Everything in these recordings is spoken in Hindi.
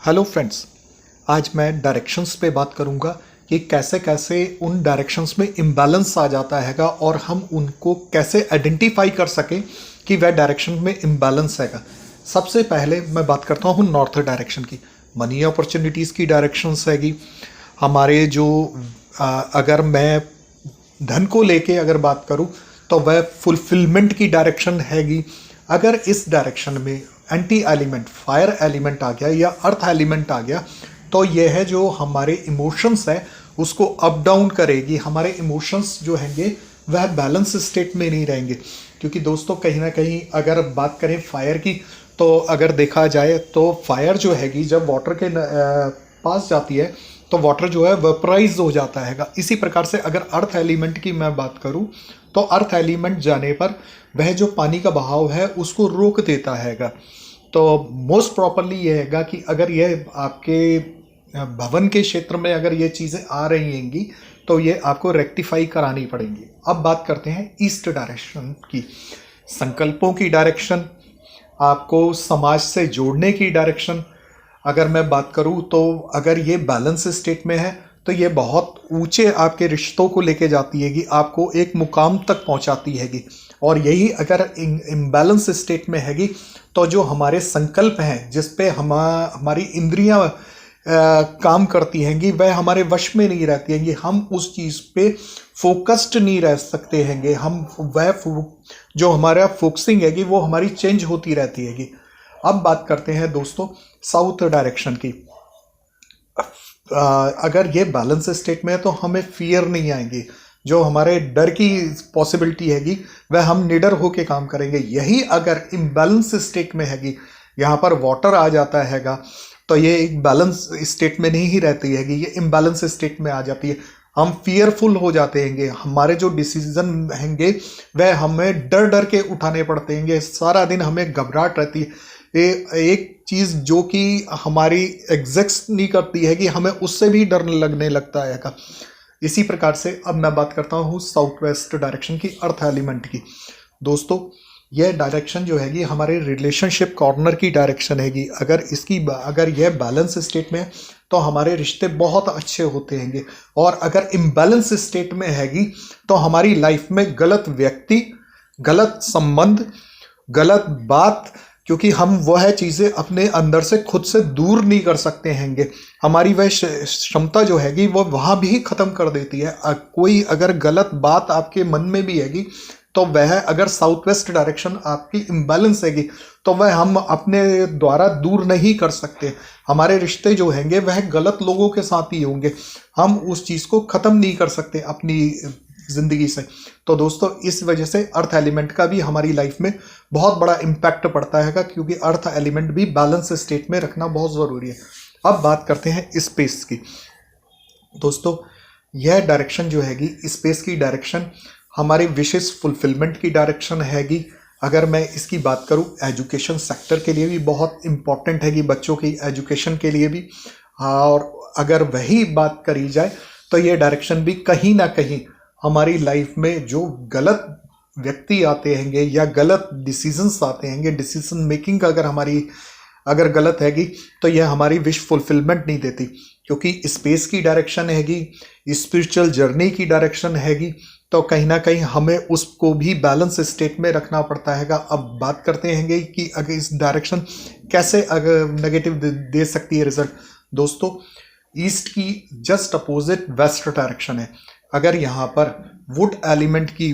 हेलो फ्रेंड्स, आज मैं डायरेक्शंस पे बात करूंगा कि कैसे कैसे उन डायरेक्शंस में इम्बैलेंस आ जाता हैगा और हम उनको कैसे आइडेंटिफाई कर सकें कि वह डायरेक्शन में इम्बैलेंस हैगा। सबसे पहले मैं बात करता हूँ नॉर्थ डायरेक्शन की। मनी अपॉर्चुनिटीज़ की डायरेक्शंस हैगी हमारे जो अगर मैं धन को लेके अगर बात करूँ तो वह फुलफिलमेंट की डायरेक्शन हैगी। अगर इस डायरेक्शन में एंटी एलिमेंट फायर एलिमेंट आ गया या अर्थ एलिमेंट आ गया तो यह है जो हमारे इमोशंस है उसको अप डाउन करेगी। हमारे इमोशंस जो हैंगे वह बैलेंस स्टेट में नहीं रहेंगे, क्योंकि दोस्तों कहीं ना कहीं अगर बात करें फायर की तो अगर देखा जाए तो फायर जो हैगी जब वाटर के पास जाती है तो वाटर जो है वेपराइज हो जाता हैगा। इसी प्रकार से अगर अर्थ एलिमेंट की मैं बात करूं तो अर्थ एलिमेंट जाने पर वह जो पानी का बहाव है उसको रोक देता हैगा। तो मोस्ट प्रॉपरली ये हैगा कि अगर यह आपके भवन के क्षेत्र में अगर ये चीज़ें आ रही हैंगी तो ये आपको रेक्टिफाई करानी पड़ेंगी। अब बात करते हैं ईस्ट डायरेक्शन की। संकल्पों की डायरेक्शन, आपको समाज से जोड़ने की डायरेक्शन अगर मैं बात करूं तो अगर ये बैलेंस स्टेट में है तो ये बहुत ऊंचे आपके रिश्तों को लेके जाती हैगी, आपको एक मुकाम तक पहुंचाती हैगी। और यही अगर इम्बैलेंस स्टेट में हैगी तो जो हमारे संकल्प हैं जिस पे हमारी इंद्रियां काम करती हैंगी वह हमारे वश में नहीं रहती हैंगी। हम उस चीज़ पे फोकस्ड नहीं रह सकते हैंगे। हम वह जो हमारा फोकसिंग हैगी वो हमारी चेंज होती रहती हैगी। अब बात करते हैं दोस्तों साउथ डायरेक्शन की। अगर ये बैलेंस स्टेट में है तो हमें फियर नहीं आएंगी। जो हमारे डर की पॉसिबिलिटी हैगी वह हम निडर होके काम करेंगे। यही अगर इम्बैलेंस स्टेट में हैगी, यहाँ पर वाटर आ जाता हैगा तो ये एक बैलेंस स्टेट में नहीं ही रहती हैगी, ये इम्बैलेंस स्टेट में आ जाती है। हम फियरफुल हो जाते हैंगे। हमारे जो डिसीजन हैंगे वह हमें डर डर के उठाने पड़ते हैंगे। सारा दिन हमें घबराहट रहती है। एक चीज़ जो कि हमारी एग्जैक्ट नहीं करती है कि हमें उससे भी डर लगने लगता है का। इसी प्रकार से अब मैं बात करता हूँ साउथ वेस्ट डायरेक्शन की, अर्थ एलिमेंट की। दोस्तों यह डायरेक्शन जो हैगी हमारे रिलेशनशिप कॉर्नर की डायरेक्शन हैगी। अगर यह बैलेंस स्टेट में है तो हमारे रिश्ते बहुत अच्छे होते हैंगे, और अगर इम्बैलेंस स्टेट में हैगी तो हमारी लाइफ में गलत व्यक्ति, गलत संबंध, गलत बात, क्योंकि हम वह चीज़ें अपने अंदर से खुद से दूर नहीं कर सकते हैंगे। हमारी वह क्षमता जो हैगी वो वहाँ भी ख़त्म कर देती है। कोई अगर गलत बात आपके मन में भी हैगी तो वह अगर साउथ वेस्ट डायरेक्शन आपकी इम्बैलेंस हैगी तो वह हम अपने द्वारा दूर नहीं कर सकते। हमारे रिश्ते जो हैंगे वह गलत लोगों के साथ ही होंगे। हम उस चीज़ को ख़त्म नहीं कर सकते अपनी ज़िंदगी से। तो दोस्तों इस वजह से अर्थ एलिमेंट का भी हमारी लाइफ में बहुत बड़ा इम्पैक्ट पड़ता है, क्योंकि अर्थ एलिमेंट भी बैलेंस स्टेट में रखना बहुत ज़रूरी है। अब बात करते हैं स्पेस की। दोस्तों यह डायरेक्शन जो हैगी स्पेस की डायरेक्शन हमारी विशेष फुलफिलमेंट की डायरेक्शन हैगी। अगर मैं इसकी बात करूं एजुकेशन सेक्टर के लिए भी बहुत इम्पॉर्टेंट हैगी, बच्चों की एजुकेशन के लिए भी। और अगर वही बात करी जाए तो ये डायरेक्शन भी कहीं ना कहीं हमारी लाइफ में जो गलत व्यक्ति आते हैंगे या गलत डिसीजंस आते हैंगे, डिसीजन मेकिंग अगर गलत हैगी तो यह हमारी विश फुलफिलमेंट नहीं देती, क्योंकि स्पेस की डायरेक्शन हैगी, स्पिरिचुअल जर्नी की डायरेक्शन हैगी। तो कहीं ना कहीं हमें उसको भी बैलेंस स्टेट में रखना पड़ता हैगा। अब बात करते हैंगे कि अगर इस डायरेक्शन कैसे अगर नेगेटिव दे सकती है रिजल्ट। दोस्तों ईस्ट की जस्ट अपोजिट वेस्ट डायरेक्शन है। अगर यहाँ पर वुड एलिमेंट की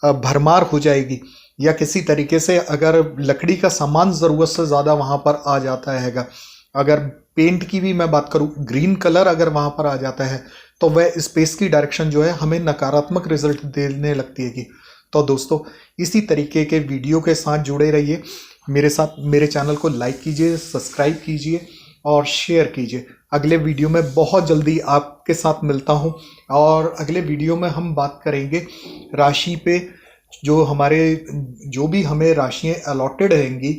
भरमार हो जाएगी या किसी तरीके से अगर लकड़ी का सामान ज़रूरत से ज़्यादा वहाँ पर आ जाता हैगा, अगर पेंट की भी मैं बात करूँ ग्रीन कलर अगर वहाँ पर आ जाता है तो वह स्पेस की डायरेक्शन जो है हमें नकारात्मक रिजल्ट देने लगती है। तो दोस्तों इसी तरीके के वीडियो के साथ जुड़े रहिए मेरे साथ। मेरे चैनल को लाइक कीजिए, सब्सक्राइब कीजिए और शेयर कीजिए। अगले वीडियो में बहुत जल्दी आपके साथ मिलता हूं, और अगले वीडियो में हम बात करेंगे राशि पे। जो भी हमें राशियाँ अलॉटेड रहेंगी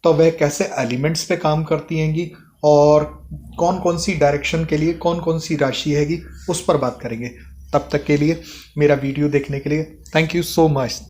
तो वह कैसे एलिमेंट्स पे काम करती हैंगी और कौन कौन सी डायरेक्शन के लिए कौन कौन सी राशि हैगी उस पर बात करेंगे। तब तक के लिए मेरा वीडियो देखने के लिए थैंक यू सो मच।